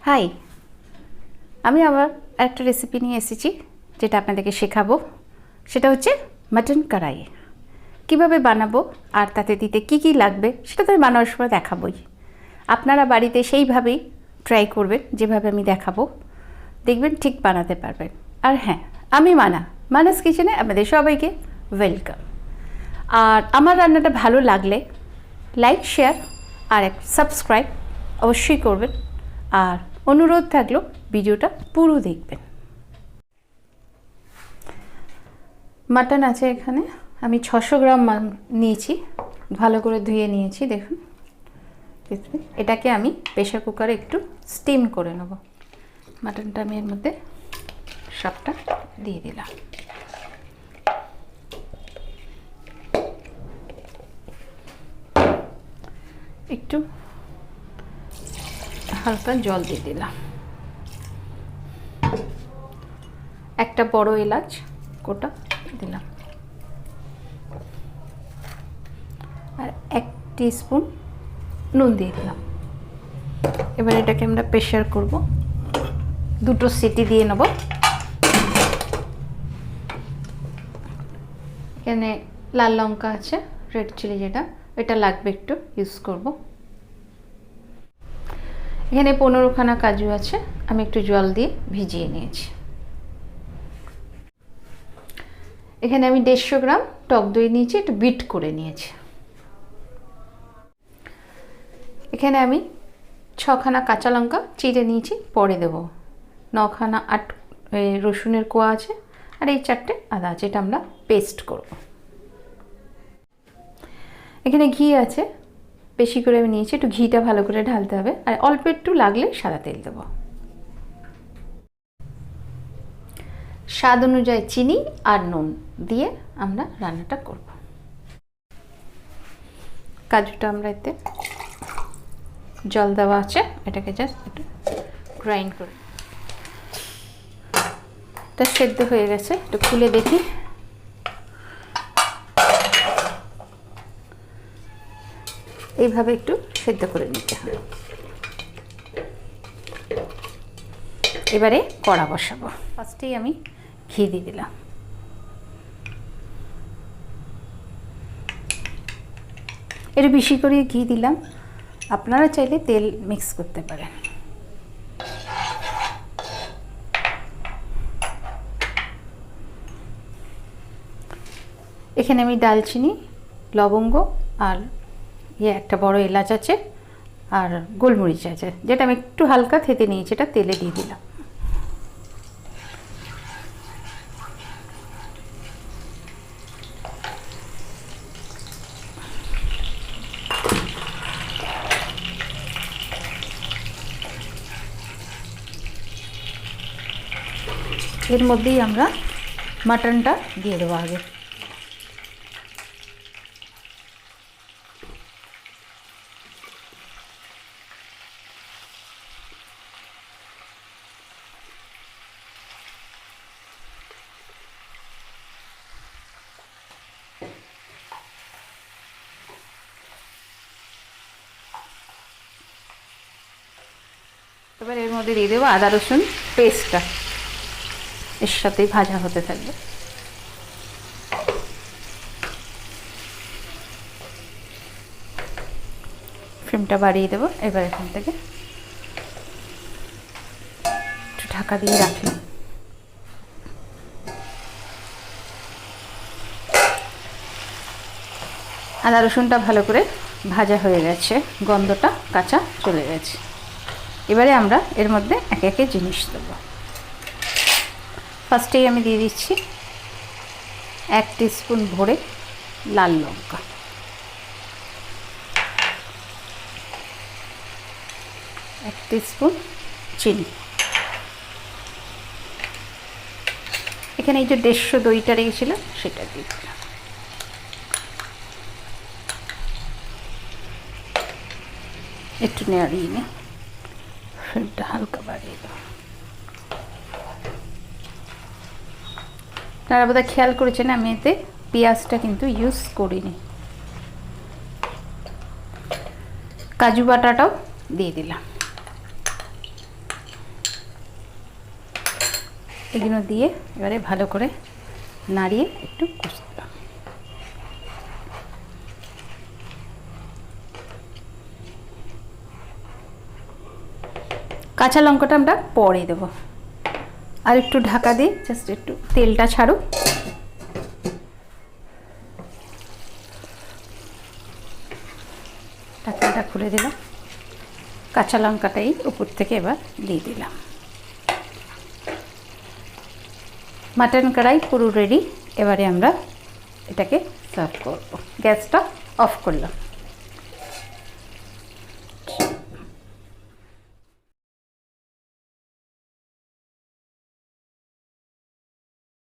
High, আমি আবার একটা রেসিপি নিয়ে এসেছি যেটা আপনাদেরকে শেখাবো। সেটা হচ্ছে মাটন কড়াই। কীভাবে বানাবো আর তাতে দিতে কি কি লাগবে সেটা তো আমি বানানোর সময় দেখাবোই। আপনারা বাড়িতে সেইভাবেই ট্রাই করবেন, যেভাবে আমি দেখাবো, দেখবেন ঠিক বানাতে পারবেন। আর হ্যাঁ, আমি মানাস কিচেনে আপনাদের সবাইকে ওয়েলকাম। আর আমার রান্নাটা ভালো লাগলে লাইক, শেয়ার আর সাবস্ক্রাইব অবশ্যই করবেন। আর অনুরোধ থাকলো ভিডিওটা পুরো দেখবেন। মাটন আছে এখানে, আমি 600 গ্রাম নিয়েছি, ভালো করে ধুয়ে নিয়েছি। দেখুন, এটাকে আমি প্রেশার কুকারে একটু স্টিম করে নেব। মাটনটা আমি এর মধ্যে সবটা দিয়ে দিলাম। একটু হালকা জল দিয়ে দিলাম। একটা বড় এলাচ গোটা দিলাম, আর 1 টিস্পুন নুন দিয়ে দিলাম। এবার এটাকে আমরা প্রেশার করব, 2টো সিটি দিয়ে নেব। এখানে লাল লঙ্কা আছে, রেড চিলি, এটা লাগবে, একটু ইউজ করব। এখানে 15খানা কাজু আছে, আমি একটু জল দিয়ে ভিজিয়ে নিয়েছি। এখানে আমি 150 গ্রাম টক দই নিয়েছি, একটু বিট করে নিয়েছি। এখানে আমি 6খানা কাঁচা লঙ্কা চিড়ে নিয়েছি, পরে দেব। 9খানা রসুনের কোয়া আছে, আর এই 4টে আদা আছে, এটা আমরা পেস্ট করব। এখানে ঘি আছে, বেশি করে আমি নিয়েছি, একটু ঘিটা ভালো করে ঢালতে হবে, আর অল্প একটু লাগলে সাদা তেল দেব। স্বাদ অনুযায়ী চিনি আর নুন দিয়ে আমরা রান্নাটা করব। কাজুটা আমরা এতে জল দেওয়া আছে, এটাকে জাস্ট একটু গ্রাইন্ড করে। এটা সেদ্ধ হয়ে গেছে, একটু খুলে দেখি। এইভাবে একটু সেদ্ধ করে নিতে হবে। এবারে কড়া বসাবো। ফার্স্টেই আমি ঘি দিয়ে দিলাম। একটু বেশি করে ঘি দিলাম, আপনারা চাইলে তেল মিক্স করতে পারেন। এখানে আমি দালচিনি, লবঙ্গ আর একটা বড় এলাচ আছে, আর গোলমরিচ আছে, যেটা আমি একটু হালকা থেতে নিয়েছি, এটা তেলে দিয়ে দিলাম। এর মধ্যেই আমরা মাটনটা দিয়ে দেবো আগে। এবার এর মধ্যে দিয়ে দেবো আদা রসুন পেস্টটা, এর সাথেই ভাজা হতে থাকবে। ফ্লেমটা বাড়িয়ে দেবো। এবার এখান থেকে একটু ঢাকা দিয়ে রাখলাম। আদা রসুনটা ভালো করে ভাজা হয়ে গেছে, গন্ধটা কাঁচা চলে গেছে। এবারে আমরা এর মধ্যে একে একে জিনিস দেবো। ফার্স্টেই আমি দিয়ে দিচ্ছি 1 টিস্পুন ভরে লাল লঙ্কা, 1 টিস্পুন চিনি। এখানে এই যে 150 দইটা রেখেছিল সেটা দিয়ে দিলাম। একটু নেড়িয়ে নিয়ে ফ্লেমটা হালকা বাড়িয়ে দেবো। আপনারা বোধহয় খেয়াল করেছেন আমি এতে পেঁয়াজটা কিন্তু ইউজ করিনি। কাজু বাটাটাও দিয়ে দিলাম। এগুলো দিয়ে এবারে ভালো করে নাড়িয়ে একটু কষতে হবে। কাঁচা লঙ্কাটা আমরা পরে দেবো। আর একটু ঢাকা দিয়ে জাস্ট একটু তেলটা ছাড়ুক। ঢাকনাটা খুলে দিলাম, কাঁচা লঙ্কাটাই উপর থেকে এবার দিয়ে দিলাম। মাটন কড়াই পুরো রেডি। এবারে আমরা এটাকে সার্ভ করব। গ্যাসটা অফ করলাম।